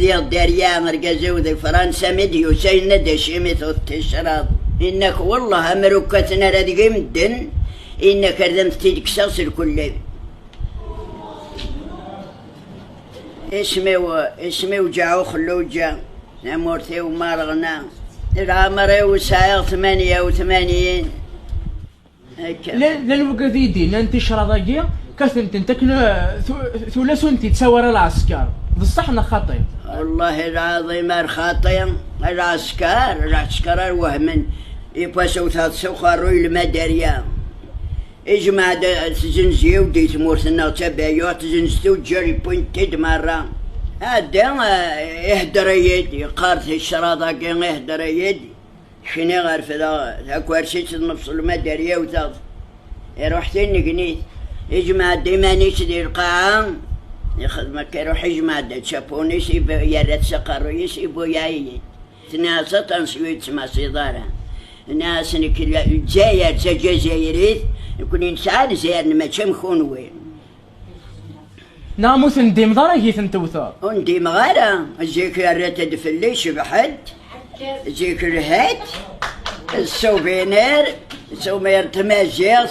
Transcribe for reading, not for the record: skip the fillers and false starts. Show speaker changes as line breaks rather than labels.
ذي الداريا مركزو ذي فرنسا مديو سينا دشيمي ثوت الشراب إنك والله مروكتنا ردقي مدن إنك ردمت تيدك شخص الكل اسمي وجاو خلوجا نمورتي ومارغنا العمري وسايق 88
للوقت دي انت شراضاكي كثنت انت ثلاث انت تساور العسكر بصح انا خاطئ
والله العظيم خاطئ العسكر الوهمن يباسو ثلاث خاروي المداريا اجمع تزنزيو ديت مورثنا تبايو تزنزتو جاري بوينتيد مرة هادا اهدر يدي قارت الشراضاكي اهدر يدي شنو غير ذا كوارشيت نفس المدارية وثاث رحت نقنيت يجمع ديمانيش ديال القاعة ياخذ ما كيروح يجمع دا تشابونيش يرد سقارو يسيبو يايي تناسا تنسوي تسمى صدارة ناس الجزائر جزائريت يكون إنسان زير ماشي مخونوين
ناموس نديم ضرا ثنتوثا
ونديم غارة جيك رات تدفلي شبحت جيك الهات السوفينير سومير تمازيغ